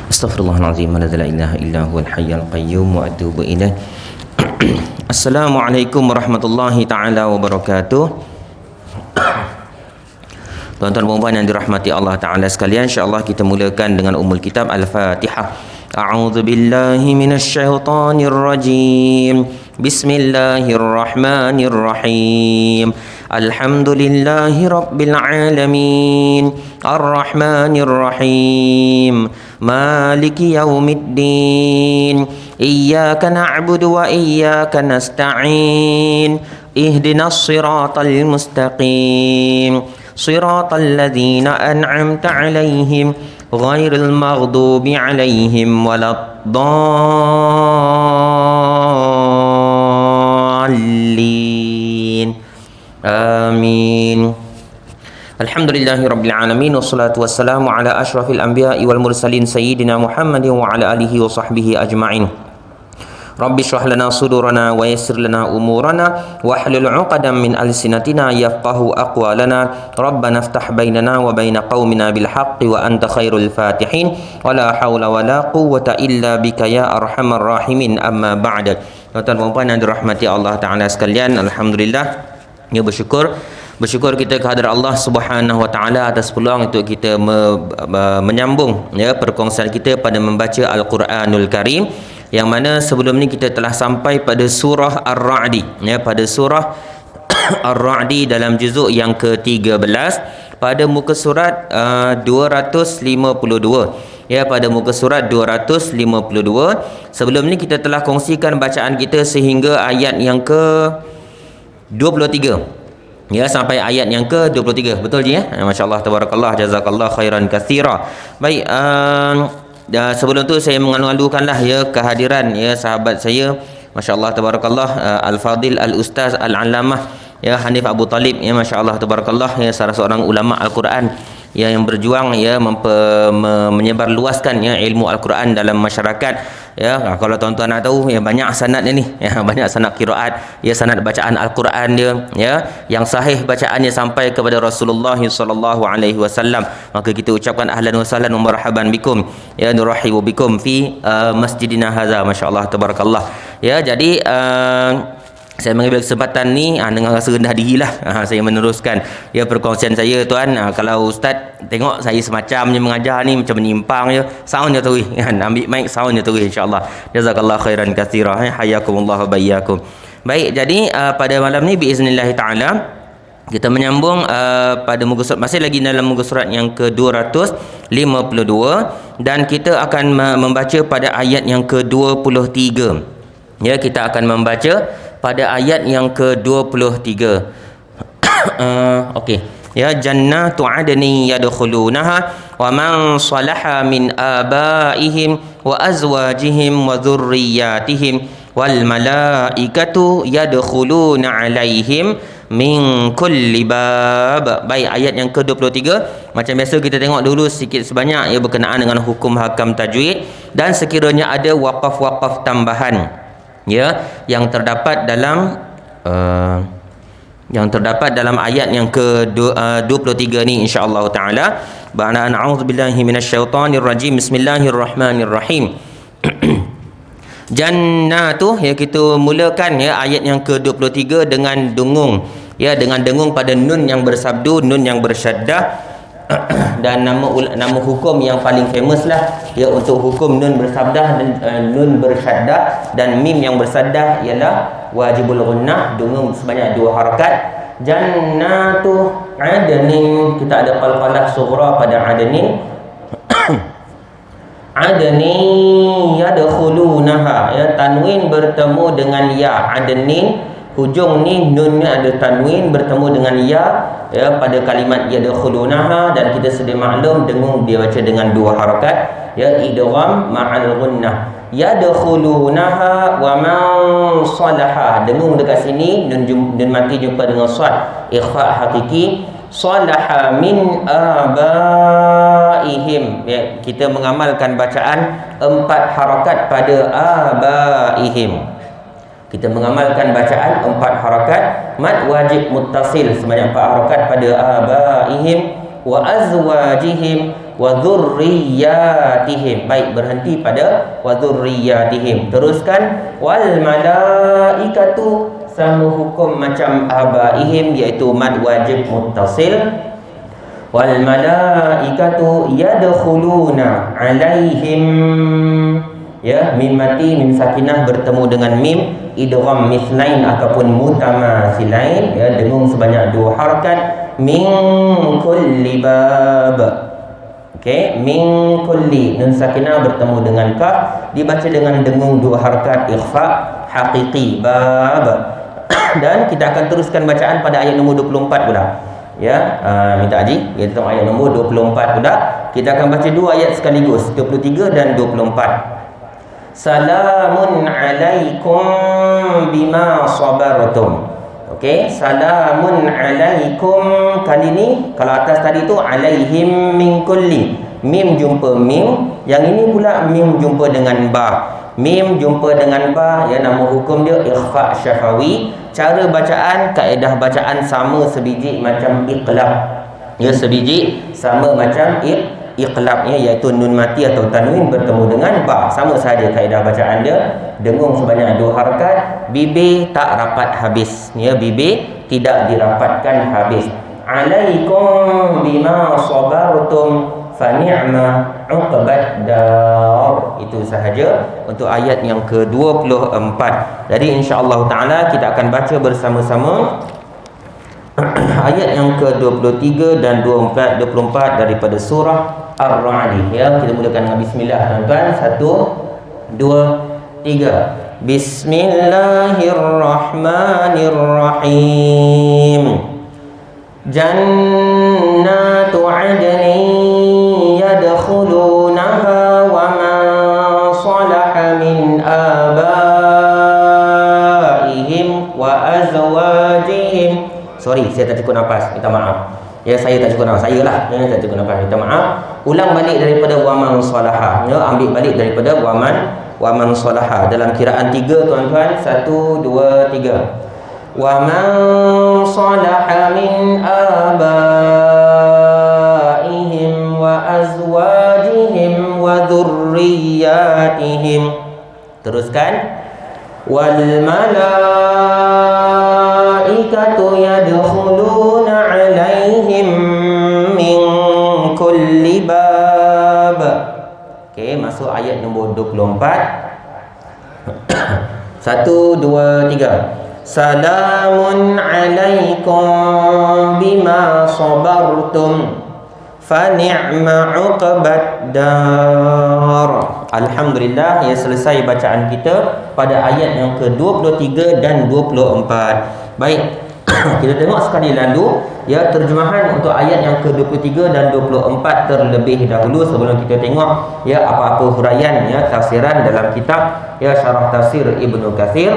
Astaghfirullahaladzim, la ilaha illa huwal hayyul qayyum wa atubu ilaih. Assalamualaikum warahmatullahi taala wabarakatuh. Tuan-tuan dan puan yang dirahmati Allah taala sekalian, insya-Allah kita mulakan dengan ummul kitab Al-Fatihah. A'udzu billahi minasy syaithanir rajim. Bismillahirrahmanirrahim. Alhamdulillahi rabbil alamin. Ar-Rahmanir Rahim. Maliki yaumiddin. Iyyaka na'budu wa iyyaka nasta'in. Ihdinas siratal mustaqim. Siratal ladzina an'amta 'alaihim ghairil maghdubi 'alaihim waladdallin. Amin. Alhamdulillahi rabbil alamin, wassalatu wassalamu ala asyrafil anbiya'i wal mursalin sayyidina Muhammadin wa ala alihi wa sahbihi ajma'in. Rabbi shrah lana sudurana wa yassir lana umurana wa hlul 'uqdatam min alsinatina yafqahu aqwalana. Rabbana iftah bainana wa baina qaumina bil haqqi wa anta khairul fatihin wa la haula wa la quwwata illa bika ya arhamar rahimin. Amma ba'd. Tuan-tuan dan puan yang dirahmati Allah taala sekalian, alhamdulillah, ya bersyukur kita kehadrat Allah Subhanahu wa taala atas peluang untuk kita menyambung ya perkongsian kita pada membaca Al-Quranul Karim, yang mana sebelum ni kita telah sampai pada surah Ar-Ra'di, ya, pada surah Ar-Ra'di dalam juzuk yang ke-13 pada muka surat 252. Ya, pada muka surat 252. Sebelum ni kita telah kongsikan bacaan kita sehingga ayat yang ke-23. Ya, sampai ayat yang ke-23. Betul je ya? Masya-Allah, tabarakallah, jazakallah khairan katsira. Baik, sebelum tu saya mengalu-alukanlah ya kehadiran ya sahabat saya, masya-Allah tabarakallah, Al-Fadil Al-Ustaz Al-Allamah ya Hanif Abu Talib ya, masya-Allah tabarakallah, ya salah seorang ulama Al-Quran ya yang berjuang ya menyebar luaskan ya ilmu Al-Quran dalam masyarakat. Ya, kalau tuan-tuan nak tahu ya, banyak sanadnya ni ya, banyak sanad qiraat ya, sanad bacaan Al-Quran dia ya, yang sahih bacaannya sampai kepada Rasulullah sallallahu alaihi wasallam. Maka kita ucapkan ahlan wa sahlan wa marhaban bikum ya, nurahibu bikum fi masjidina hadza, masya-Allah tabarakallah. Ya, jadi saya mengambil kesempatan ni dengan rasa rendah diri lah, saya meneruskan ya perkongsian saya tuan. Kalau ustaz tengok saya semacam je mengajar ni macam menyimpang je, sound je tu kan, ambil mic sound je tu, insya-Allah. Jazakallah khairan katsira, hayakumullah wa bayyakum. Baik, jadi pada malam ni biiznillah taala kita menyambung pada muka surat, masih lagi dalam muka surat yang ke-252, dan kita akan membaca pada ayat yang ke-23. Ya, kita akan membaca pada ayat yang ke-23. Okey. Ya, jannatu adni yadkhulunaha wa man salaha min abaihim wa azwajihim wa dhurriyyatihim wal malaikatu yadkhuluna alaihim min kulli bab. Baik, ayat yang ke-23 macam biasa kita tengok dulu sikit sebanyak ya berkenaan dengan hukum hakam tajwid, dan sekiranya ada waqaf-waqaf tambahan ya yang terdapat dalam ayat yang ke-23 ni, insya-Allah taala. Ba'da a'udzubillahi minasyaitonir rajim. Bismillahirrahmanirrahim. Jannatu, ya, kita mulakan ya ayat yang ke-23 dengan dengung ya, dengan dengung pada nun yang bersabdu, nun yang bersyaddah. Dan nama hukum yang paling famous lah ya untuk hukum nun bersabdah dan nun bersyaddah dan mim yang bersaddah ialah wajibul gunnah, dengung sebanyak 2 harakat. Jannatu adnin, kita ada qalqalah sughra pada adnin. Adnin yadkhulunaha, ya, tanwin bertemu dengan ya, adnin hujung ni nunnya ada tanwin bertemu dengan ya pada kalimat yadkhulunaha, dan kita sedia maklum dengung dia baca dengan 2 harakat ya, idgham ma'al gunnah. Yadkhulunaha wa man salaha, dengung dekat sini nun mati jumpa dengan sad, ikhfa hakiki. Salaha min abaihim, ya, kita mengamalkan bacaan 4 harakat pada abaihim. Kita mengamalkan bacaan 4 harakat, mad wajib muttasil sebanyak 4 harakat pada abaihim wa azwajihim wa dzurriyyatihim. Baik, berhenti pada wa dzurriyyatihim. Teruskan wal malaikatu, sama hukum macam abaihim, iaitu mad wajib muttasil. Wal malaikatu yadkhuluna alaihim, ya, mim mati mim sakinah bertemu dengan mim idgham mislain ataupun mutamasilain, ya, dengung sebanyak 2 harakat. Min kulli bab, okey, min kulli, nun sakinah bertemu dengan kaf, dibaca dengan dengung 2 harakat ikhfa haqiqi, bab. Dan kita akan teruskan bacaan pada ayat nombor 24 pula, ya. Minta Haji, iaitu ayat nombor 24 pula. Kita akan baca 2 ayat sekaligus, 23 dan 24. Salamun alaikum bima sabartum. Okey, salamun alaikum. Kali ni kalau atas tadi tu alaihim min kulli, mim jumpa mim, yang ini pula mim jumpa dengan ba. Mim jumpa dengan ba, ya, nama hukum dia ikhfa syafawi. Cara bacaan, kaedah bacaan sama sebiji macam iqlab, ya, sebiji sama macam iqlabnya, iaitu nun mati atau tanwin bertemu dengan ba, sama saja kaedah bacaan dia, dengung sebanyak 2 harakat, bibir tak rapat habis, ya, bibir tidak dirapatkan habis. Alaikum bima sabartum fa ni'ma uqbad dar. Itu sahaja untuk ayat yang ke-24. Jadi insya-Allah taala kita akan baca bersama-sama ayat yang ke-23 dan 24 daripada surah Ar-Ra'd, ya. Kita mulakan dengan bismillah, tuan-tuan. 1 2 3. Bismillahirrahmanirrahim. Jannatu 'adnin yadkhulunaha wa man salaha min abaihim wa azwajihim. Sorry, saya tak cukup nafas, minta maaf. Ya, saya tak cukup nafas. Saya lah yang tak cukup nafas, minta maaf. Ulang balik daripada waman salaha, ya, ambil balik daripada waman salaha. Dalam kiraan 3, tuan-tuan. 1 2 3. Waman salaha min abaihim wa azwajihim wa dhurriyyatihim. Teruskan. Wal malaikatu yadkhuluna alaihim min kulli bab. Okey, masuk ayat nombor 24. 1 2 3. Salamun alaikum bima sabartum fa ni'ma uqbad dar. Alhamdulillah, ya, selesai bacaan kita pada ayat yang ke-23 dan 24. Baik, kita tengok sekali lalu, ya, terjemahan untuk ayat yang ke-23 dan 24 terlebih dahulu sebelum kita tengok, ya, apa-apa huraian, ya, tafsiran dalam kitab, ya, Syarah Tafsir Ibnu Katsir.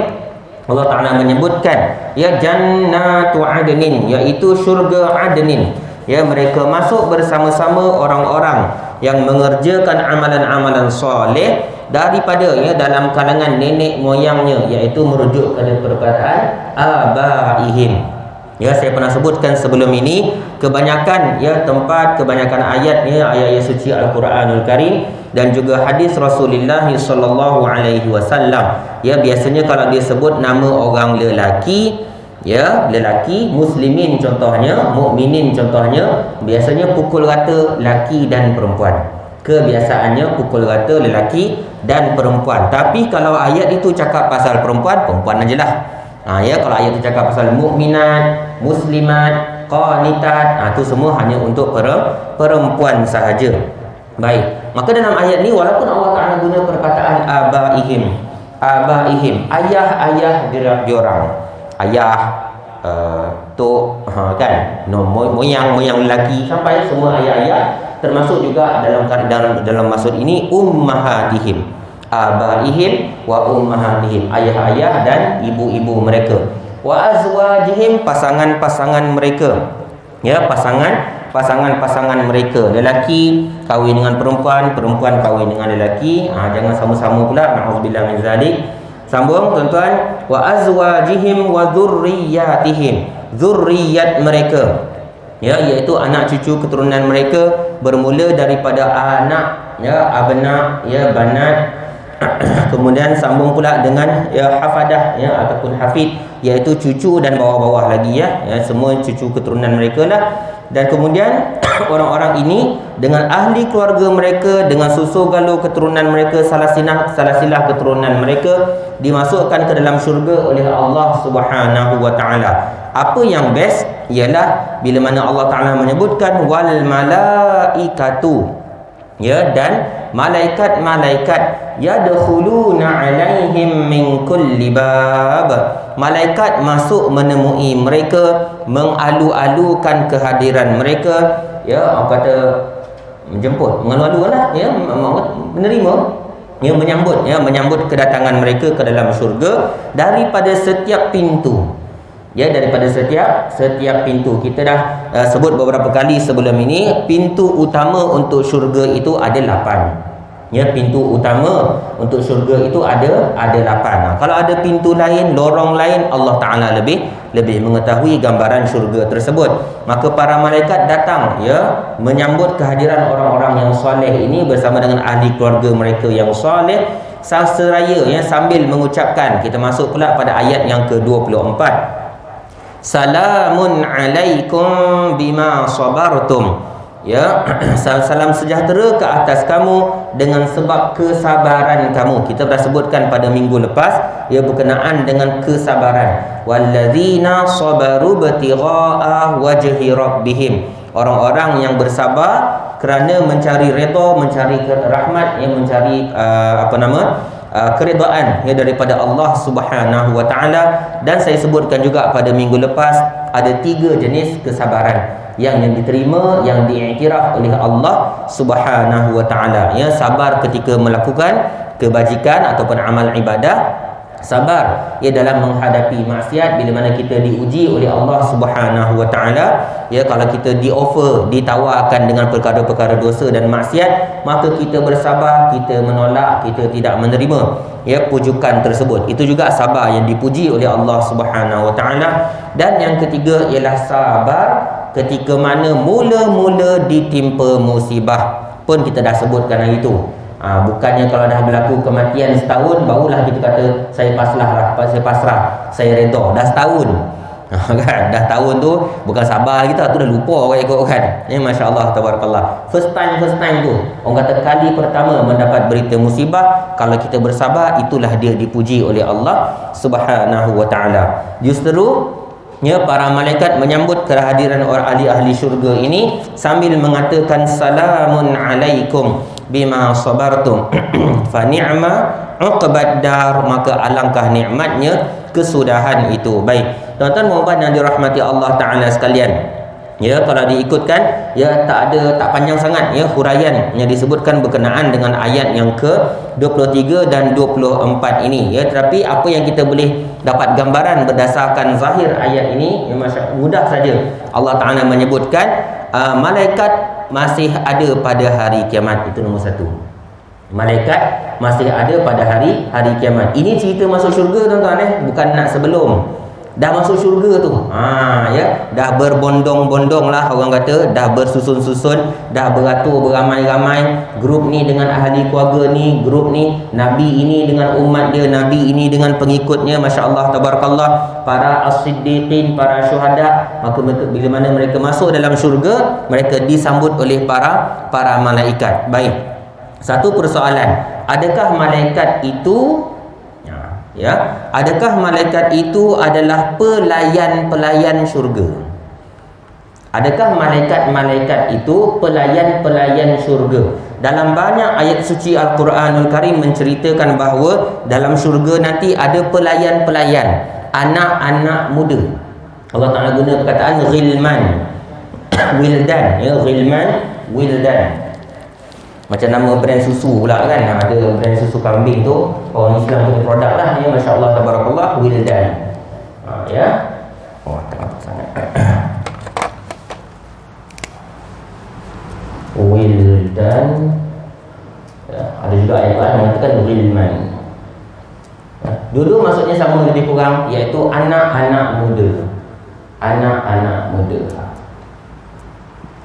Allah Ta'ala menyebutkan, ya, jannatu adnin, iaitu syurga adnin, ya, mereka masuk bersama-sama orang-orang yang mengerjakan amalan-amalan soleh daripada, ya, dalam kalangan nenek moyangnya, iaitu merujuk kepada perkataan abaihim. Ya, saya pernah sebutkan sebelum ini, kebanyakan, ya, tempat, kebanyakan ayatnya ayat-ayat suci Al-Quranul Karim dan juga hadis Rasulullah sallallahu alaihi wasallam. Ya, biasanya kalau dia sebut nama orang lelaki, ya, lelaki muslimin contohnya, mukminin contohnya, biasanya pukul rata laki dan perempuan. Kebiasaannya pukul rata lelaki dan perempuan. Tapi kalau ayat itu cakap pasal perempuan, perempuan ajalah. Ya, kalau ayat itu cakap pasal mukminat, muslimat, qanitat, itu semua hanya untuk perempuan sahaja. Baik, maka dalam ayat ni walaupun Allah Ta'ala guna perkataan abaihim, ayah-ayah diorang, ayah, tok, kan, moyang lelaki, sampai semua ayah-ayah, termasuk juga dalam maksud ini ummahatihim, abaihim wa ummahatihim, ayah-ayah dan ibu-ibu mereka, wa azwajihim, pasangan-pasangan mereka, ya, pasangan-pasangan mereka, lelaki kahwin dengan perempuan, perempuan kahwin dengan lelaki, jangan sama-sama pula, na'udzubillah min zalik. Sambung, tuan-tuan. Wa azwajihim wa dzurriyyatihim, zurriyat mereka, ya, iaitu anak cucu keturunan mereka bermula daripada anak, ya, abna, ya, banat, kemudian sambung pula dengan, ya, hafadah, ya, ataupun hafid, iaitu cucu dan bawah-bawah lagi, ya, semua cucu keturunan mereka lah. Dan kemudian orang-orang ini dengan ahli keluarga mereka, dengan susu galuh keturunan mereka, salasilah keturunan mereka dimasukkan ke dalam syurga oleh Allah Subhanahu wa taala. Apa yang best ialah bila mana Allah Taala menyebutkan wal malaikatu, ya, dan malaikat-malaikat yadkhuluna alaihim min kulli bab. Malaikat masuk menemui mereka, mengalu-alukan kehadiran mereka, ya, orang kata menjemput, mengalu-alu lah, ya, menerima, ya, menyambut kedatangan mereka ke dalam syurga daripada setiap pintu. Ya, daripada setiap pintu. Kita dah sebut beberapa kali sebelum ini, pintu utama untuk syurga itu ada 8. Ya, pintu utama untuk syurga itu ada 8. Kalau ada pintu lain, lorong lain, Allah Taala lebih mengetahui gambaran syurga tersebut. Maka para malaikat datang, ya, menyambut kehadiran orang-orang yang soleh ini bersama dengan ahli keluarga mereka yang soleh, seraya, ya, sambil mengucapkan. Kita masuk pula pada ayat yang ke-24. Salamun alaikum bima sabartum. Ya, salam sejahtera ke atas kamu dengan sebab kesabaran kamu. Kita dah sebutkan pada minggu lepas, ya, berkenaan dengan kesabaran. Wallazina sabaru btigha'a wajhi rabbihim. Orang-orang yang bersabar kerana mencari redha, mencari rahmat, yang mencari keredaan, ya, daripada Allah Subhanahu wa taala. Dan saya sebutkan juga pada minggu lepas ada 3 jenis kesabaran yang diterima, yang diiktiraf oleh Allah Subhanahu wa taala. Ya, sabar ketika melakukan kebajikan ataupun amal ibadah, sabar, ya, dalam menghadapi maksiat bila mana kita diuji oleh Allah Subhanahu wa taala. Ya, kalau kita di-offer, ditawarkan dengan perkara-perkara dosa dan maksiat, maka kita bersabar, kita menolak, kita tidak menerima, ya, pujukan tersebut. Itu juga sabar yang dipuji oleh Allah Subhanahu wa taala. Dan yang ketiga ialah sabar ketika mana mula-mula ditimpa musibah. Pun kita dah sebutkan hari itu. Bukannya kalau dah berlaku kematian setahun barulah kita kata saya pasrah, saya redha. Dah setahun. Kan? Dah tahun tu bukan sabar kita, tu dah lupa orang ikut kan. Ya, masya-Allah tabarakallah. First time tu. Orang kata kali pertama mendapat berita musibah, kalau kita bersabar, itulah dia dipuji oleh Allah Subhanahu wa taala. Justru, ya, para malaikat menyambut kehadiran orang ahli syurga ini sambil mengatakan salamun alaikum bima sabartum fa ni'ma uqbad dar. Maka alangkah nikmatnya kesudahan itu. Baik, tuan-tuan dan puan yang dirahmati Allah Taala sekalian, ya, kalau diikutkan, ya, tak panjang sangat, ya, huraian yang disebutkan berkenaan dengan ayat yang ke-23 dan 24 ini, ya. Tetapi apa yang kita boleh dapat gambaran berdasarkan zahir ayat ini, ya, mudah saja. Allah Taala menyebutkan malaikat masih ada pada hari kiamat. Itu nombor 1. Malaikat masih ada pada hari kiamat. Ini cerita masuk syurga, tuan-tuan, bukan nak sebelum. Dah masuk syurga tu, ya, dah berbondong-bondong lah, orang kata dah bersusun-susun, dah beratur beramai-ramai, grup ni dengan ahli keluarga ni, grup ni, nabi ini dengan umat dia, nabi ini dengan pengikutnya, masya-Allah tabarakallah, para as-siddiqin, para syuhada. Maka bila mana mereka masuk dalam syurga, mereka disambut oleh para malaikat. Baik, satu persoalan, adakah malaikat itu, ya, adakah malaikat itu adalah pelayan-pelayan syurga? Adakah malaikat-malaikat itu pelayan-pelayan syurga? Dalam banyak ayat suci Al-Quranul Karim menceritakan bahawa dalam syurga nanti ada pelayan-pelayan, anak-anak muda. Allah Ta'ala guna perkataan ghilman, wildan, ya, ghilman, wildan. Macam nama brand susu pula kan, ada brand susu kambing tu, orang Islam punya produk lah, ya, masya-Allah tabarakallah, wildan. Ya. Oh, tak sangat. Wildan. Ya, ada juga ayat yang mengatakan wilman. Ya, dulu maksudnya sama lebih kurang, iaitu anak-anak muda. Anak-anak muda.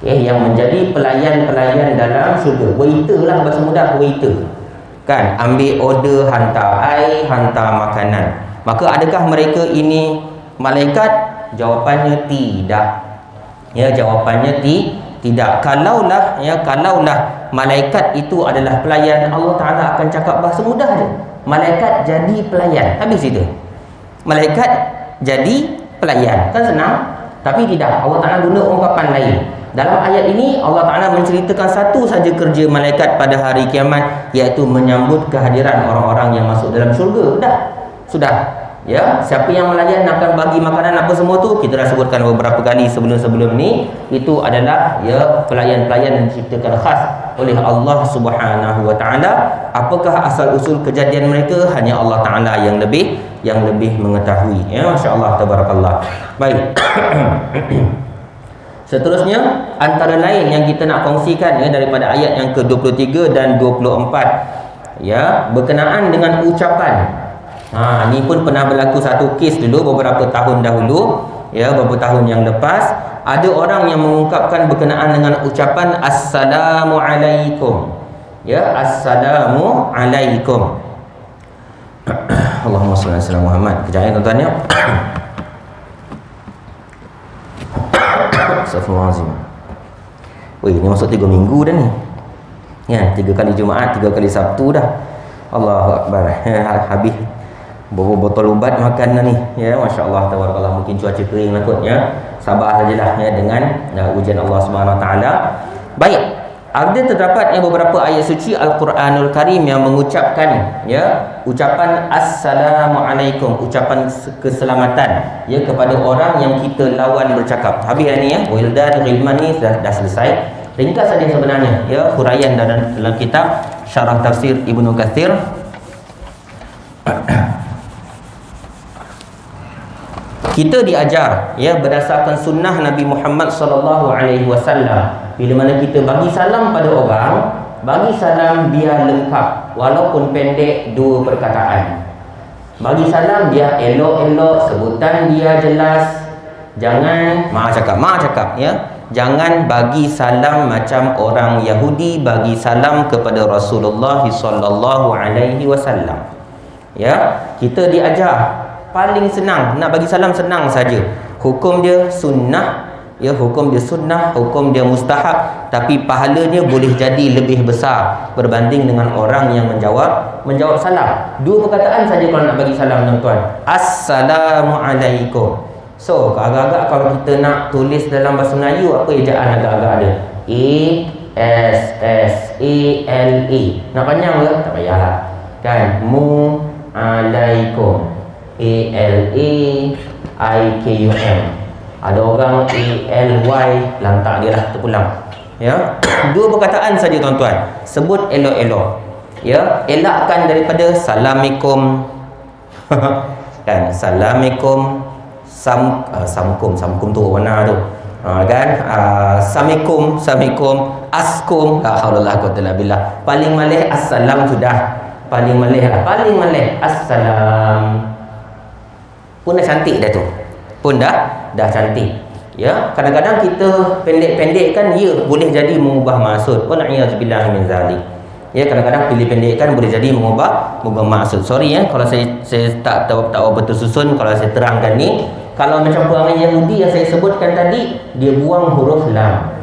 yang menjadi pelayan-pelayan dalam syurga. Waiter lah, bahasa mudah waiter. Kan, ambil order, hantar air, hantar makanan. Maka adakah mereka ini malaikat? Jawapannya tidak. Ya, jawapannya tidak. Kalaulah malaikat itu adalah pelayan, Allah Taala akan cakap bahasa mudah je. Malaikat jadi pelayan. Habis itu. Malaikat jadi pelayan. Kan senang? Tapi tidak. Allah Taala guna ungkapan lain. Dalam ayat ini Allah Taala menceritakan satu saja kerja malaikat pada hari kiamat, iaitu menyambut kehadiran orang-orang yang masuk dalam syurga. Sudah. Ya, siapa yang melayan akan bagi makanan apa semua tu kita dah sebutkan beberapa kali sebelum-sebelum ni. Itu adalah ya pelayan-pelayan yang diciptakan khas oleh Allah Subhanahu wa taala. Apakah asal usul kejadian mereka? Hanya Allah Taala yang lebih mengetahui. Ya, masya-Allah, tabarakallah. Baik. Seterusnya antara lain yang kita nak kongsikan ya daripada ayat yang ke-23 dan 24 ya berkenaan dengan ucapan. Ini pun pernah berlaku satu kes dulu beberapa tahun dahulu ya, beberapa tahun yang lepas. Ada orang yang mengungkapkan berkenaan dengan ucapan Assalamualaikum. Ya, Assalamualaikum. Allahumma shalli ala Muhammad. Kejap ya tuan-tuan ya. Astagfirullahalazim. Wih, ni masuk 3 minggu dah ni. Ya, 3 kali Jumaat, 3 kali Sabtu dah. Allahu akbar. Habis botol ubat makan dah ni. Ya, masya-Allah, tabarakallah. Mungkin cuaca kering lah kot ya. Sabar sajalah ya dengan ujian Allah Subhanahu Wa Taala. Baik. Ada terdapat beberapa ayat suci Al-Quranul Karim yang mengucapkan ya ucapan Assalamualaikum, ucapan keselamatan ya kepada orang yang kita lawan bercakap. Habis ni ya, Wildan Ghilman ni dah selesai. Ringkas saja sebenarnya ya huraian dalam kitab Syarah Tafsir Ibnu Katsir. Kita diajar ya berdasarkan sunnah Nabi Muhammad sallallahu alaihi wasallam. Bila mana kita bagi salam pada orang, bagi salam biar lengkap walaupun pendek 2 perkataan. Bagi salam dia elok-elok, sebutan dia jelas. Jangan mak cakap ya. Jangan bagi salam macam orang Yahudi bagi salam kepada Rasulullah sallallahu alaihi wasallam. Ya, kita diajar paling senang nak bagi salam, senang saja. Hukum dia sunnah ya, hukum dia sunnah, hukum dia mustahab, tapi pahalanya boleh jadi lebih besar berbanding dengan orang yang menjawab salam. 2 perkataan saja kalau nak bagi salam tuan-tuan. Assalamualaikum. So agak-agak kalau kita nak tulis dalam bahasa Melayu, apa ejaan agak-agak ada? A-S-S-A-L-E. Nak panjang ke? Tak payahlah kan. Mu-alaikum, A-L-A-I-K-U-M. Ada orang A-L-Y, lantak dia lah, terpulang ya. 2 perkataan saja tuan-tuan. Sebut elok-elok ya. Elakkan daripada Assalamualaikum kan. Assalamualaikum. Samkum tu warna tu kan. Assalamualaikum. Askum. La haula wala quwwata illa billah. Paling malih assalam sudah. Paling malih assalam. Pun dah cantik dah tu. Pun dah cantik ya. Kadang-kadang kita pendek-pendekkan ya boleh jadi mengubah maksud. Wa na'udzubillah min zalik. Ya, kadang-kadang pilih pendekkan boleh jadi mengubah maksud. Sorry ya kalau saya tak tahu betul susun kalau saya terangkan ni. Kalau macam perangai Yahudi yang saya sebutkan tadi, dia buang huruf lam.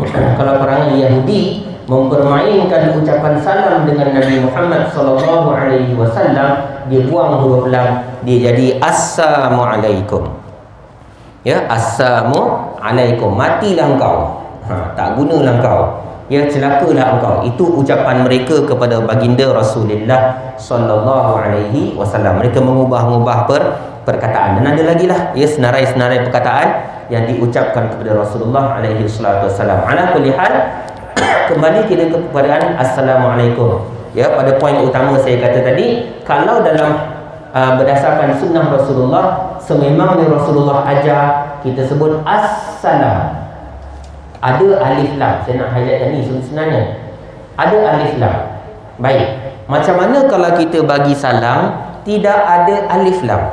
Kalau perangai Yahudi mempermainkan ucapan salam dengan Nabi Muhammad sallallahu alaihi wasallam, dia buang huruf lam, dia jadi assalamualaikum. Ya, assalamualaikum. Matilah engkau. Tak gunalah engkau. Ya, celakalah engkau. Itu ucapan mereka kepada baginda Rasulullah sallallahu alaihi wasallam. Mereka mengubah-ubah perkataan. Dan ada lagi lah ya senarai-senarai perkataan yang diucapkan kepada Rasulullah alaihi wasallam. Ala kulli hal, kembali kita kepada assalamualaikum. Ya, pada poin utama saya kata tadi, kalau dalam berdasarkan sunnah Rasulullah, sememangnya Rasulullah ajar kita sebut assalam. Ada alif lam. Saya nak highlight ni sebenarnya. Ada alif lam. Baik. Macam mana kalau kita bagi salam tidak ada alif lam?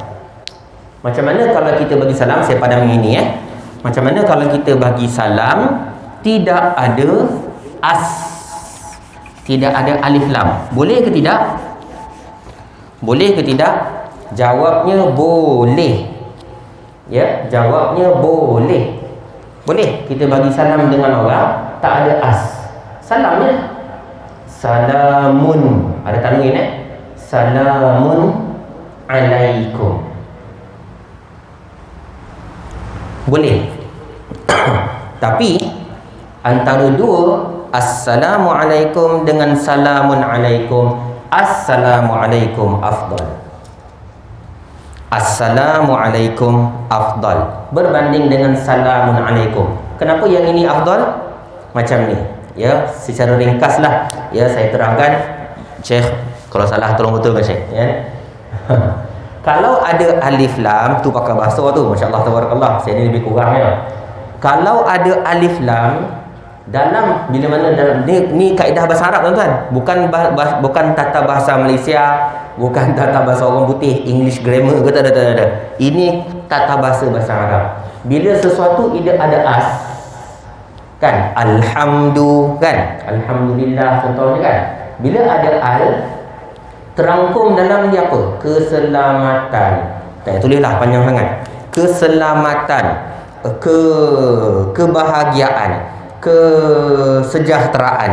Macam mana kalau kita bagi salam, saya padam ini Macam mana kalau kita bagi salam tidak ada as, tidak ada alif lam? Boleh ke tidak? Boleh ke tidak? Jawabnya boleh. Ya, jawabnya boleh. Boleh kita bagi salam dengan orang tak ada as. Salamnya salamun, ada tanwin salamun alaikum. Boleh. Tapi antara dua, assalamualaikum dengan salamun alaikum, assalamualaikum afdal. Assalamualaikum afdal berbanding dengan salamun alaikum. Kenapa yang ini afdal? Macam ni, ya, secara ringkas lah, ya, saya terangkan. Syekh, kalau salah tolong betulkan Syekh, ya. Kalau ada alif lam tu pakai bahasa tu, masya-Allah tabarakallah, saya ni lebih kurang, ya. Kalau ada alif lam dalam, bila mana dalam ni kaedah bahasa Arab, tuan-tuan, bukan tata bahasa Malaysia, bukan tata bahasa orang putih, English grammar ke, tak ada. Ini tata bahasa Arab. Bila sesuatu ada as, kan, alhamdulillah contohnya, kan, bila ada al, terangkum dalam dia apa? Keselamatan. Tak tulislah panjang sangat. Keselamatan, kebahagiaan, kesejahteraan,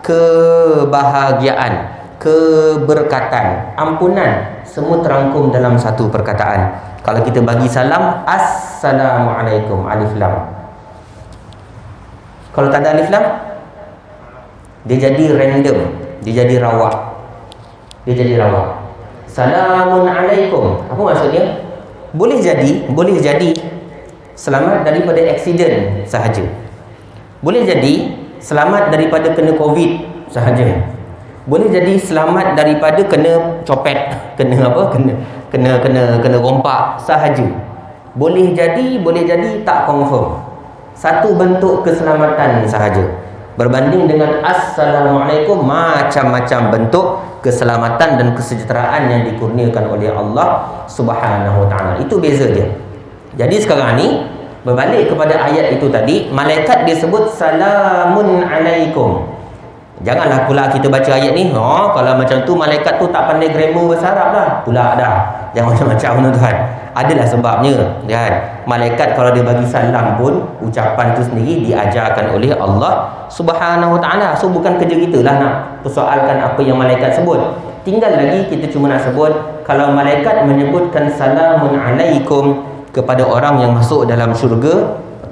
kebahagiaan, keberkatan, ampunan, semua terangkum dalam satu perkataan. Kalau kita bagi salam, assalamualaikum, alif lam. Kalau tak ada alif lam, dia jadi random, dia jadi rawak. Salamun alaikum, apa maksudnya? Boleh jadi selamat daripada aksiden sahaja. Boleh jadi selamat daripada kena COVID sahaja. Boleh jadi selamat daripada kena copet, kena rompak sahaja. Boleh jadi tak confirm. Satu bentuk keselamatan sahaja. Berbanding dengan assalamualaikum, macam-macam bentuk keselamatan dan kesejahteraan yang dikurniakan oleh Allah Subhanahu wa taala. Itu beza dia. Jadi sekarang ni berbalik kepada ayat itu tadi, malaikat disebut salamun alaikum. Janganlah pula kita baca ayat ni, kalau macam tu malaikat tu tak pandai grammar bahasa Arab lah. Pula dah. Jangan macam-macam, tuan. Adalah sebabnya, kan. Malaikat kalau dia bagi salam pun, ucapan tu sendiri diajarkan oleh Allah Subhanahu wa taala. So bukan kerja kita lah nak persoalkan apa yang malaikat sebut. Tinggal lagi kita cuma nak sebut, kalau malaikat menyebutkan salamun alaikum kepada orang yang masuk dalam syurga,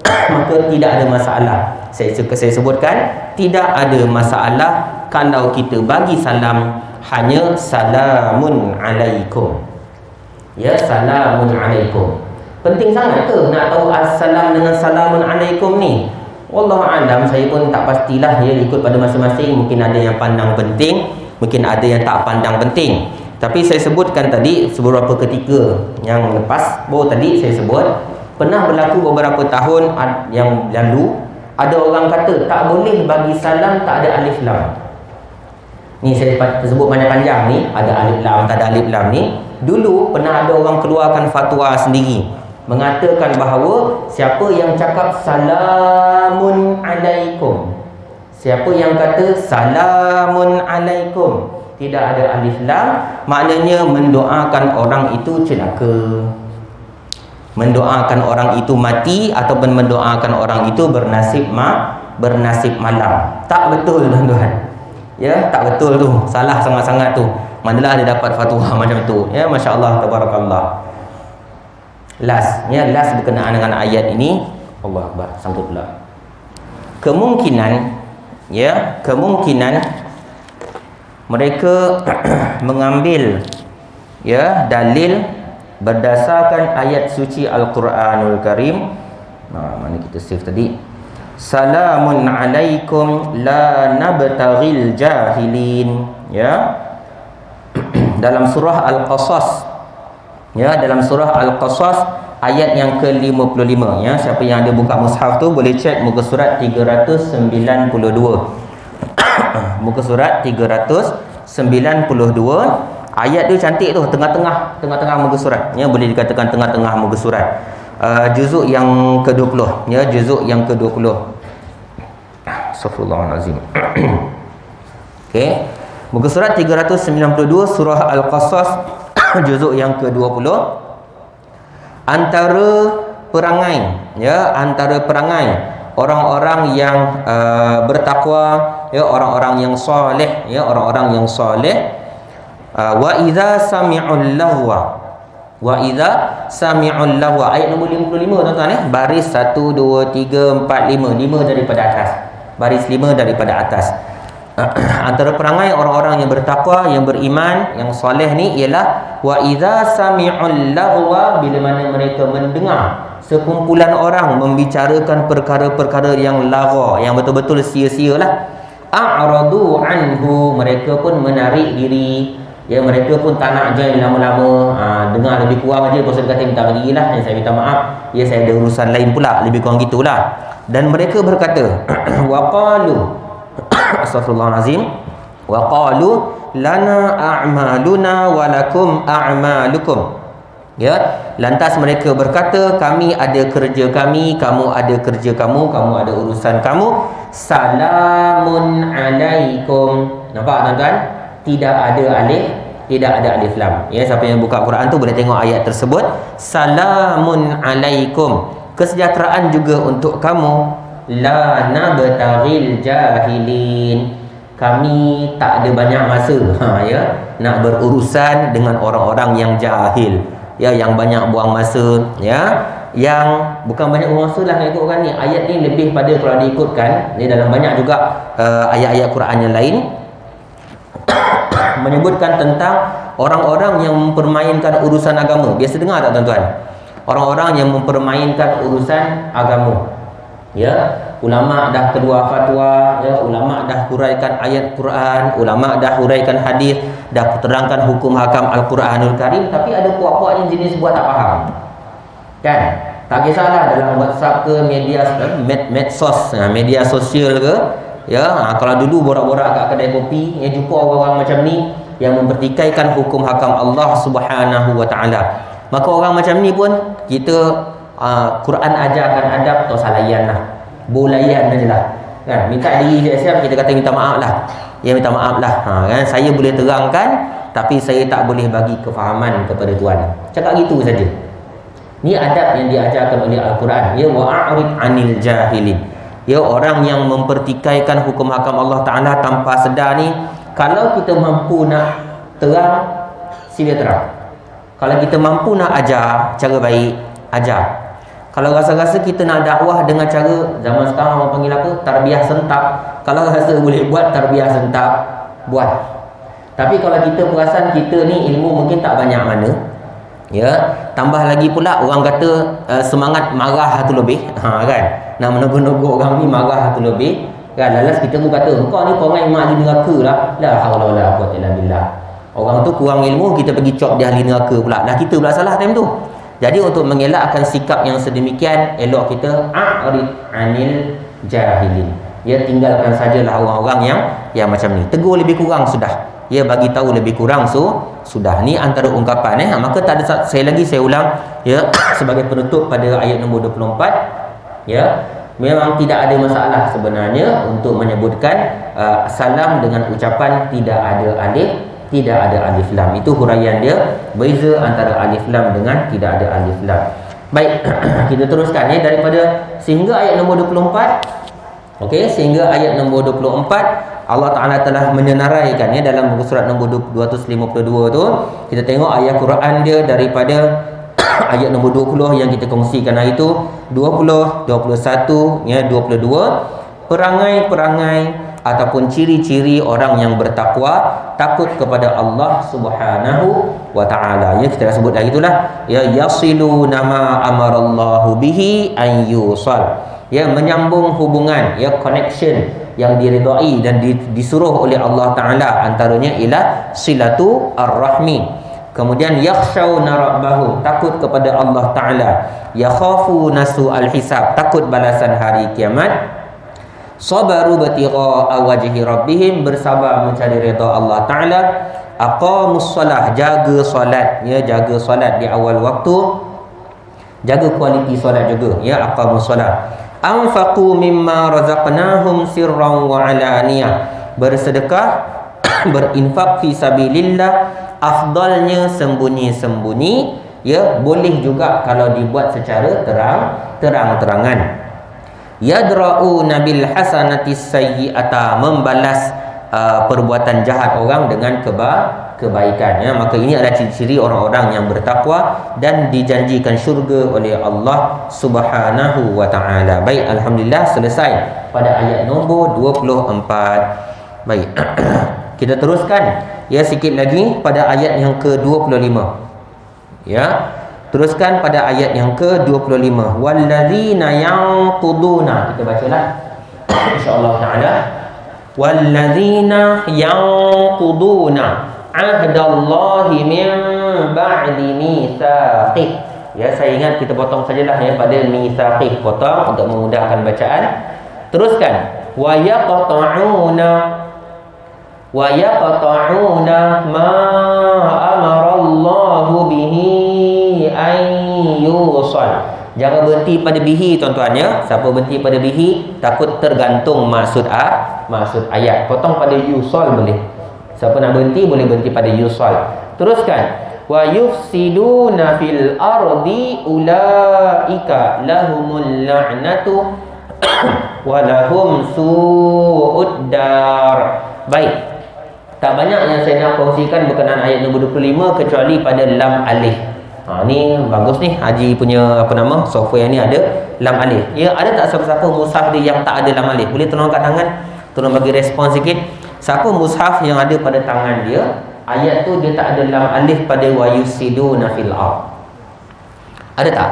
maka tidak ada masalah. Saya sebutkan, tidak ada masalah kalau kita bagi salam hanya salamun alaikum. Ya, salamun alaikum. Penting sangat ke nak tahu assalam dengan salamun alaikum ni? Wallahu alam, saya pun tak pastilah, ya, ikut pada masing-masing. Mungkin ada yang pandang penting, mungkin ada yang tak pandang penting. Tapi saya sebutkan tadi beberapa ketika yang lepas, tadi saya sebut pernah berlaku beberapa tahun yang lalu, ada orang kata tak boleh bagi salam tak ada alif lam. Ni saya sebut panjang-panjang ni, ada alif lam, tak ada alif lam ni. Dulu pernah ada orang keluarkan fatwa sendiri mengatakan bahawa siapa yang cakap salamun alaikum, siapa yang kata salamun alaikum tidak ada alif lam, maknanya mendoakan orang itu celaka, mendoakan orang itu mati, ataupun mendoakan orang itu bernasib malam. Tak betul, tuan-tuan. Ya, tak betul tu. Salah sangat-sangat tu. Manalah dia dapat fatwa macam tu. Ya, masya-Allah tabarakallah. Last berkenaan dengan ayat ini. Allah Akbar, sangkut pula. Kemungkinan mereka mengambil, ya, dalil berdasarkan ayat suci Al-Quranul Karim. Mana kita save tadi? Salamun alaikum la nabtaghil jahilin. Ya, dalam surah Al-Qasas, ya, dalam surah Al-Qasas ayat yang ke-55, ya. Siapa yang ada buka mushaf tu boleh cek muka surat 392. Muka surat 392. Ayat tu cantik tu, tengah-tengah muka surat, ya, boleh dikatakan tengah-tengah muka surat. juzuk yang ke-20, ya, juzuk yang ke-20. Astaghfirullahalazim. Okey. Muka surat 392 surah Al-Qasas juzuk yang ke-20. Antara perangai, ya, antara perangai orang-orang yang bertakwa, ya, orang-orang yang soleh, ya, orang-orang yang soleh. Wa idza sami'ul lahwa, wa idza sami'ul lahwa, ayat nombor 55 tuan-tuan, baris 1 2 3 4 5, 5 daripada atas, baris 5 daripada atas. Antara perangai orang-orang yang bertakwa, yang beriman, yang soleh ni ialah wa idza sami'ul lahwa, bila mana mereka mendengar sekumpulan orang membicarakan perkara-perkara yang lagha, yang betul-betul sia-sialah, a'radu anhu, mereka pun menarik diri, ya, mereka pun tak nak join lama-lama. Dengar lebih kurang aja, pasal kata minta bagi lah, saya minta maaf, ya, saya ada urusan lain pula, lebih kurang gitulah. Dan mereka berkata waqalu astaghfirullahalazim, waqalu lana a'maluna walakum a'malukum, ya, lantas mereka berkata, kami ada kerja kami, kamu ada kerja kamu, kamu ada urusan kamu. Salamun alaikum. Nampak tuan-tuan? Tidak ada alif, tidak ada alif lam. Ya, siapa yang buka Quran tu boleh tengok ayat tersebut. Salamun alaikum, kesejahteraan juga untuk kamu. La nabtaghil jahilin, kami tak ada banyak masa, ya, nak berurusan dengan orang-orang yang jahil, ya, yang banyak buang masa, ya, yang bukan banyak buang masa lah nak ikut orang ni. Ayat ni lebih pada, kalau diikutkan ni dalam banyak juga ayat-ayat Quran yang lain menyebutkan tentang orang-orang yang mempermainkan urusan agama. Biasa dengar tak tuan-tuan? Orang-orang yang mempermainkan urusan agama, ya, ulama dah kedua fatwa, ya, ulama dah huraikan ayat Quran, ulama dah huraikan hadis, dah terangkan hukum hakam Al-Quranul Karim, tapi ada puak-puak yang jenis buat tak faham, kan? Tak kisahlah dalam WhatsApp ke, media medsos, media sosial ke, ya, kalau dulu borak-borak kat kedai kopi, ya, jumpa orang-orang macam ni yang mempertikaikan hukum hakam Allah Subhanahu wa taala, maka orang macam ni pun kita Quran ajarkan adab, tak usah layan lah, bolayan aje lah, kan? Minta diri siap-siap, kita kata minta maaf lah, ya, minta maaf lah, kan? Saya boleh terangkan, tapi saya tak boleh bagi kefahaman kepada tuan, cakap gitu saja. Ni adab yang diajarkan oleh Al-Quran, ya, wa'arid anil jahilin, ya, orang yang mempertikaikan hukum hakam Allah Ta'ala tanpa sedar ni, kalau kita mampu nak terang, sila terang. Kalau kita mampu nak ajar cara baik, ajar. Kalau rasa-rasa kita nak dakwah dengan cara zaman sekarang orang panggil apa, tarbiyah sentap, kalau rasa boleh buat tarbiyah sentap, buat. Tapi kalau kita perasan kita ni ilmu mungkin tak banyak mana, ya, tambah lagi pula orang kata semangat marah tu lebih, kan, nak menegur-negur orang ni marah tu lebih, kan, lalas kita pun kata engkau ni perangai mak ahli neraka lah, la haula wala quwwata illa billah. Orang tu kurang ilmu, kita pergi cop dia ahli neraka pula, dah kita pula salah time tu. Jadi untuk mengelakkan sikap yang sedemikian, elok kita a'rid anil jahilin, ya, tinggalkan sajalah orang-orang yang macam ni. Tegur lebih kurang sudah, ya, bagi tahu lebih kurang sudah. Ni antara ungkapan, maka tak ada, saya ulang, ya, sebagai penutup pada ayat nombor 24, ya, memang tidak ada masalah sebenarnya untuk menyebutkan salam dengan ucapan tidak ada alif, tidak ada alif lam. Itu huraian dia, beza antara alif lam dengan tidak ada alif lam. Baik, kita teruskan, ya, daripada sehingga ayat nombor 24. Okey, sehingga ayat nombor 24 Allah Ta'ala telah menyenaraikan, ya, dalam buku surat nombor 252 tu. Kita tengok ayat Quran dia daripada ayat nombor 20 yang kita kongsikan hari itu, 20, 21, ya, 22, perangai-perangai ataupun ciri-ciri orang yang bertakwa, takut kepada Allah Subhanahu wa taala. Ya, kita dah sebut lagi itulah, ya, yasilu nama amarallahu bihi an yusal, ya, menyambung hubungan, ya, connection yang diridai dan disuruh oleh Allah Taala, antaranya ialah silatu ar-rahmi. Kemudian yakhshawna rabbahum, takut kepada Allah Taala, yakhafuna su'al hisab, takut balasan hari kiamat. Sabaru batigha'a wajhi rabbihim, bersabar mencari redha Allah Taala. Aqamus solah, jaga solat, ya, jaga solat di awal waktu. jaga kualiti solat juga, ya, aqamus solat. Anfaqu mimma razaqnahum sirran wa alaniyah, bersedekah berinfak fi sabilillah, afdalnya sembunyi-sembunyi, ya, boleh juga kalau dibuat secara terang-terangan. Yadra'una bil hasanati sayyi'ata, membalas perbuatan jahat orang dengan kebaikan, ya. Maka ini adalah ciri-ciri orang-orang yang bertakwa dan dijanjikan syurga oleh Allah Subhanahu wa taala. Baik, alhamdulillah selesai pada ayat nombor 24. Baik. Kita teruskan, ya, sikit lagi pada ayat yang ke-25. Ya. Teruskan pada ayat yang ke-25. Wallazina yanquduna, kita bacalah insya-Allah taala. Wallazina yanquduna ahdallahi min ba'di mitsaqih. Ya, saya ingat kita potong sajalah, ya, pada mitsaqih, potong untuk memudahkan bacaan. Teruskan. Wa yaqta'una ma amarallahu bihi an yusal. Jangan berhenti pada bihi, tuan-tuan, ya. Siapa berhenti pada bihi takut tergantung maksud ayat. Potong pada yusal boleh. Siapa nak berhenti boleh berhenti pada yusal. Teruskan. Wa yufsiduna fil ardi ulaika lahumul la'natu wa lahum su'ud dar. Baik. Tak banyak yang saya nak kongsikan berkenaan ayat nombor 25 kecuali pada lam alif. Ni bagus ni, Haji punya software ni ada lam alif. Ya, ada tak siapa-siapa mushaf dia yang tak ada lam alif? Boleh tolong angkat tangan, tolong bagi respon sikit. Siapa mushaf yang ada pada tangan dia, ayat tu dia tak ada lam alif pada wa yusiduna fil ard? Ada tak?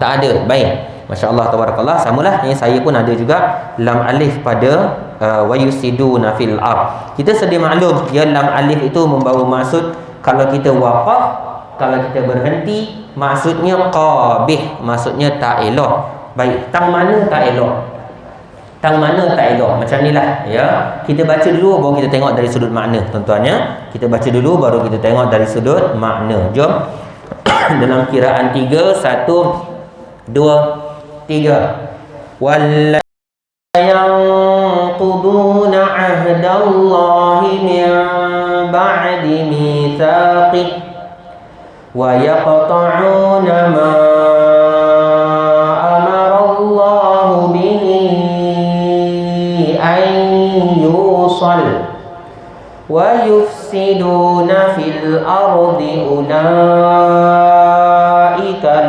Tak ada. Baik. Masya-Allah tabarakallah, samalah, saya pun ada juga lam alif pada wa yusiduna fil ard. Kita sedia maklum, ya, lam alif itu membawa maksud kalau kita waqaf, kalau kita berhenti, maksudnya qabih, maksudnya tak elok. Baik, tang mana tak elok? Tang mana tak elok? Macam inilah, ya. Kita baca dulu baru kita tengok dari sudut makna, tuan-tuan, ya. Kita baca dulu baru kita tengok dari sudut makna. Jom. Dalam kiraan 3, 1 2 3. Wallazina yanquduna ahdallahi min ba'di mitsaqih wa yaqta'una ma amarallahu bihi an yusal wa yufsiduna fil ardi ulaika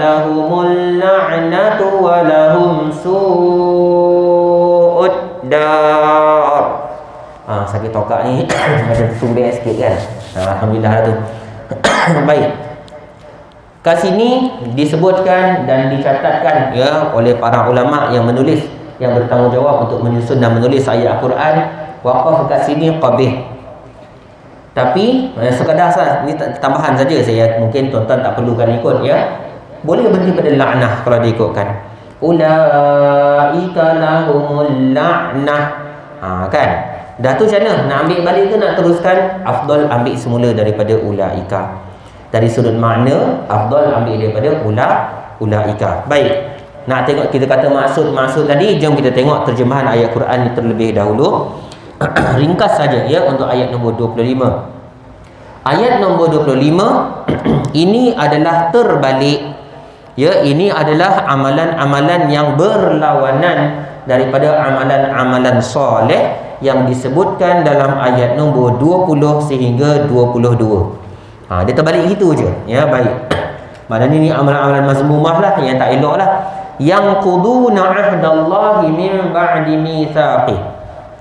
lahumul la'natu wa lahum su'ud dar. Sakit tokak ni macam sumber sikit kan. Alhamdulillah lah tu. Baik. Kat sini disebutkan dan dicatatkan, ya, oleh para ulama yang menulis, yang bertanggungjawab untuk menyusun dan menulis ayat Al-Quran, waqaf kat sini qabih. Tapi sekadar ini tambahan saja, saya mungkin tuan-tuan tak perlukan ikut, ya. Boleh berhenti pada la'nah kalau diikutkan. Ulaika lahumul la'nah. Kan? Dah tu macam mana? Nak ambil balik ke nak teruskan? Afdal ambil semula daripada ulaika. Dari sudut makna, afdal ambil daripada ulaika. Baik. Nak tengok kita kata maksud tadi, jom kita tengok terjemahan ayat Quran terlebih dahulu. Ringkas saja, ya, untuk ayat nombor 25. Ayat nombor 25 ini adalah terbalik, ya. Ini adalah amalan-amalan yang berlawanan daripada amalan-amalan soleh yang disebutkan dalam ayat nombor 20 sehingga 22. Dia terbalik gitu je, ya. Baik. Maknanya ni amalan-amalan mazmumah lah, yang tak elok lah. Yang quduna ahdallahi min ba'di mitsaqih.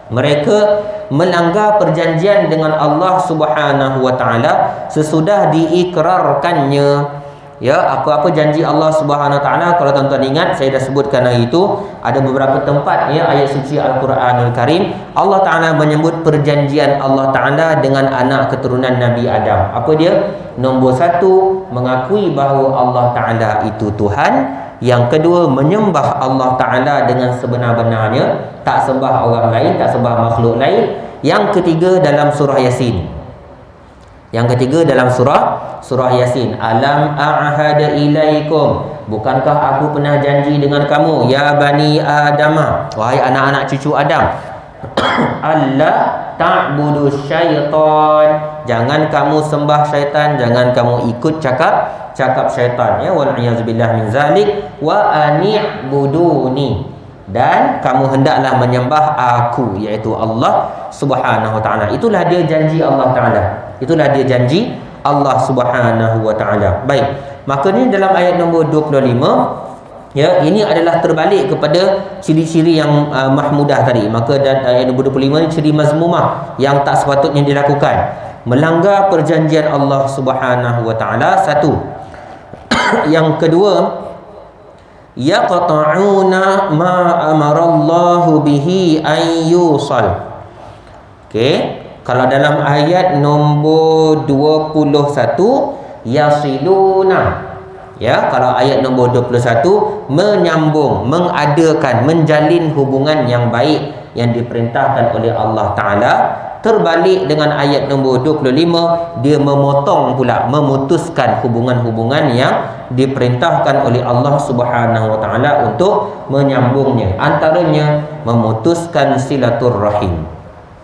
Mereka melanggar perjanjian dengan Allah Subhanahu wa taala sesudah diikrarkannya. Ya, apa-apa janji Allah Subhanahu wa taala, kalau tuan-tuan ingat saya dah sebutkan hari itu, ada beberapa tempat, ya, ayat suci Al-Quranul Karim Allah taala menyebut perjanjian Allah taala dengan anak keturunan Nabi Adam. Apa dia? Nombor 1, mengakui bahawa Allah taala itu Tuhan. Yang kedua, menyembah Allah taala dengan sebenar-benarnya, tak sembah orang lain, tak sembah makhluk lain. Yang ketiga dalam surah Yasin. Yang ketiga dalam surah surah Yasin. Alam a'hada ilaikum, bukankah aku pernah janji dengan kamu, ya bani Adama, wahai anak-anak cucu Adam, Allah ta'budu syaitan, jangan kamu sembah syaitan, jangan kamu ikut cakap syaitan, ya, wal a'yazubillah min zalik, wa ani'buduni, dan kamu hendaklah menyembah aku, iaitu Allah Subhanahu wa taala. Itulah dia janji Allah taala, itulah dia janji Allah Subhanahu wa taala. Baik, makanya dalam ayat nombor 25, ya, ini adalah terbalik kepada ciri-ciri yang mahmudah tadi. Maka ayat nombor 25 ni ciri mazmumah yang tak sepatutnya dilakukan, melanggar perjanjian Allah Subhanahu wa taala. Satu. Yang kedua, yaqta'una ma amarallahu bihi an yusal. Okey, kalau dalam ayat nombor 21, yasiluna, ya, kalau ayat nombor 21, menyambung, mengadakan, menjalin hubungan yang baik yang diperintahkan oleh Allah Ta'ala. Terbalik dengan ayat nombor 25, dia memotong pula, memutuskan hubungan-hubungan yang diperintahkan oleh Allah Subhanahu wa taala untuk menyambungnya. Antaranya memutuskan silaturrahim.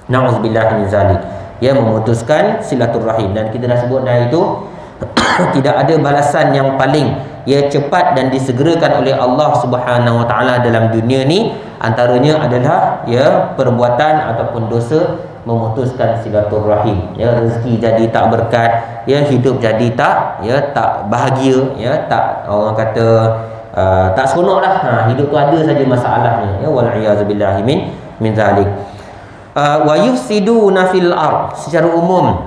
Na'udzubillah min zalik. Ya, memutuskan silaturrahim, dan kita dah sebut dah itu tidak ada balasan yang paling cepat dan disegerakan oleh Allah Subhanahu wa taala dalam dunia ni, antaranya adalah perbuatan ataupun dosa memutuskan silaturrahim. Rezeki jadi tak berkat, hidup jadi tak bahagia, tak, orang kata tak seronoklah. Hidup tu ada saja masalahnya, wal a'yazubillah min zalik. Wa yufsiduna fil ard, secara umum,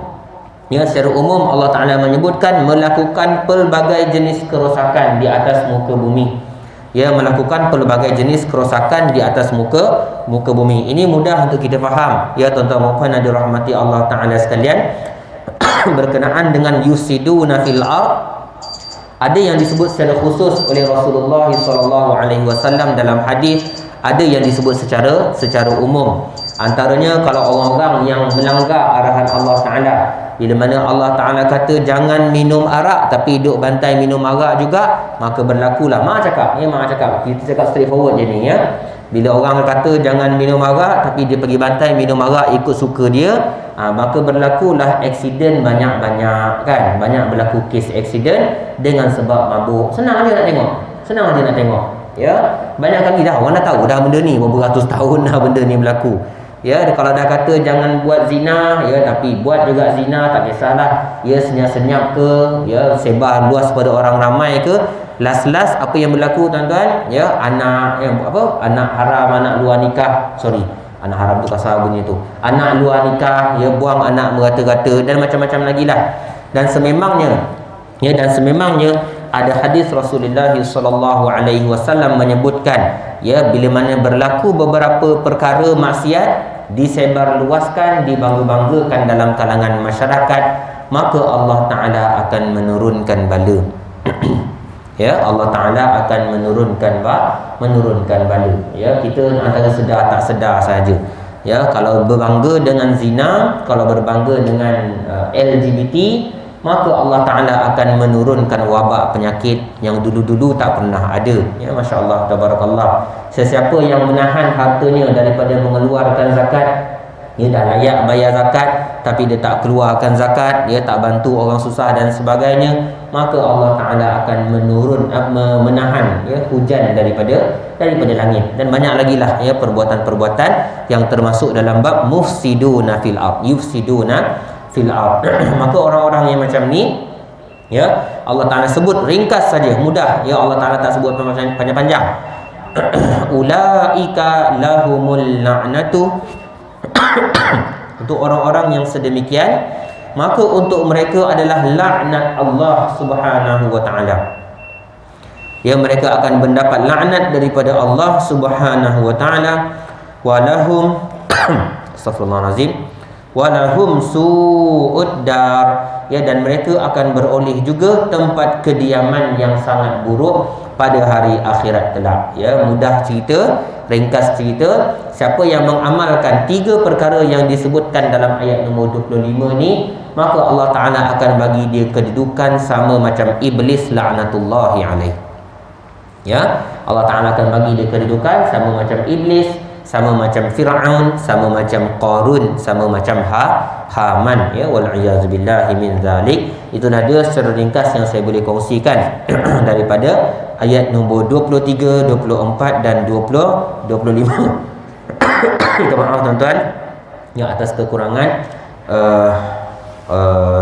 secara umum Allah Ta'ala menyebutkan melakukan pelbagai jenis kerosakan di atas muka bumi. Melakukan pelbagai jenis kerosakan di atas muka bumi. Ini mudah untuk kita faham, tuan-tuan dan puan yang dirahmati Allah Ta'ala sekalian. Berkenaan dengan yufsiduna fil ard, ada yang disebut secara khusus oleh Rasulullah SAW dalam hadis, ada yang disebut secara umum. Antaranya kalau orang-orang yang melanggar arahan Allah Ta'ala, bila mana Allah Ta'ala kata jangan minum arak tapi duk bantai minum arak juga, maka berlakulah, Mak cakap, kita cakap straightforward je ni, bila orang kata jangan minum arak tapi dia pergi bantai minum arak ikut suka dia, maka berlakulah aksiden banyak-banyak, kan? Banyak berlaku kes aksiden dengan sebab mabuk. Senang je nak tengok, banyak kali dah orang dah tahu dah benda ni, berapa ratus tahun dah benda ni berlaku. Kalau dah kata jangan buat zina, tapi buat juga zina, tak kisahlah, senyap-senyap ke, sebar luas pada orang ramai ke, last apa yang berlaku, tuan-tuan, anak anak haram, anak luar nikah, anak haram tu kasar bunyi tu, anak luar nikah, buang anak merata-rata, dan macam-macam lagi lah. Dan sememangnya ada hadis Rasulullah SAW menyebutkan, bila mana berlaku beberapa perkara maksiat disebarluaskan, dibangga-banggakan dalam kalangan masyarakat, maka Allah Ta'ala akan menurunkan bala. Allah Ta'ala akan menurunkan bala. Kita antara sedar tak sedar saja. Kalau berbangga dengan zina, kalau berbangga dengan LGBT, maka Allah Ta'ala akan menurunkan wabak penyakit yang dulu-dulu tak pernah ada. Masya Allah, tabarakallah. Sesiapa yang menahan hartanya daripada mengeluarkan zakat, dia dah layak bayar zakat tapi dia tak keluarkan zakat, dia tak bantu orang susah dan sebagainya, maka Allah Ta'ala akan menahan hujan daripada langit. Dan banyak lagi lah perbuatan-perbuatan yang termasuk dalam bab mufsiduna fil ard, maka orang-orang yang macam ni, Allah Ta'ala sebut ringkas saja, mudah, Allah Ta'ala tak sebut panjang-panjang. Ulaika lahumul la'natu, untuk orang-orang yang sedemikian, maka untuk mereka adalah laknat Allah Subhanahu wa ta'ala. Mereka akan mendapat laknat daripada Allah Subhanahu wa ta'ala. Walahum astaghfirullahalazim, walahum su'ud dar, dan mereka akan beroleh juga tempat kediaman yang sangat buruk pada hari akhirat kelak. Mudah cerita, ringkas cerita, siapa yang mengamalkan 3 perkara yang disebutkan dalam ayat nombor 25 ni, maka Allah Ta'ala akan bagi dia kedudukan sama macam iblis la'natullahi alaih. Ya, Allah Ta'ala akan bagi dia kedudukan sama macam iblis, sama macam Fir'aun, sama macam Qarun, sama macam Haman, ya, wal'iyazubillahi min zalik. Itulah dia secara ringkas yang saya boleh kongsikan daripada ayat nombor 23, 24 dan 25. Minta maaf tuan-tuan yang atas kekurangan.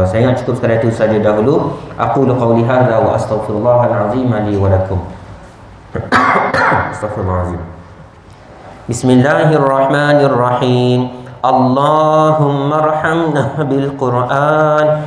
Saya ingat cukup sekadar itu saja dahulu. Aku qauli hadza wa astaghfirullahal azim li wa lakum. Astaghfirullahalazim. Bismillahirrahmanirrahim. Allahumma arhamna bil Qur'an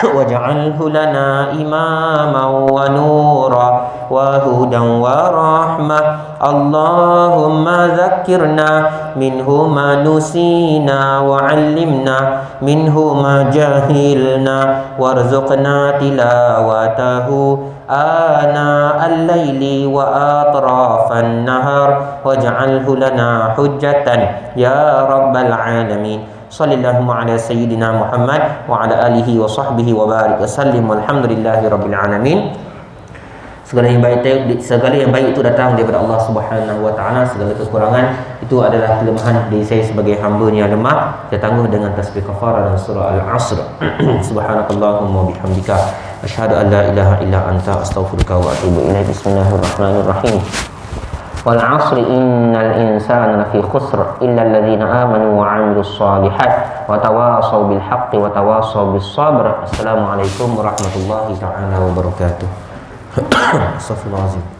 waj'alhu lana imaman wa nura wa hudan wa rahmah. Allahumma dhakkirna minhu ma nusina wa 'allimna minhu ma jahilna warzuqna tilawatahu ana al-laili wa atrafan nahar waj'alhu lana hujjatan ya rabbal alamin. Sallallahu ala sayyidina Muhammad wa ala alihi wa sahbihi wa barik wa sallim walhamdulillahi rabbil alamin. Segala yang baik itu datang daripada Allah Subhanahu wa taala. Segala kekurangan itu adalah kelemahan dari saya sebagai hamba-Nya yang lemah. Saya tangguh dengan tasbih kafarah dan surah Al-Asr. Subhanakallahumma bihamdika asyhadu an la ilaha illa anta astaghfiruka wa atubu ilaik. Bismillahirrahmanirrahim. Wal 'asri innal insana lafi khusr illa alladhina amanu wa 'amilus shalihat wa tawasaw bil haqqi wa tawasaw bis sabr. Assalamualaikum warahmatullahi taala wabarakatuh. Astaghfirullahalazim.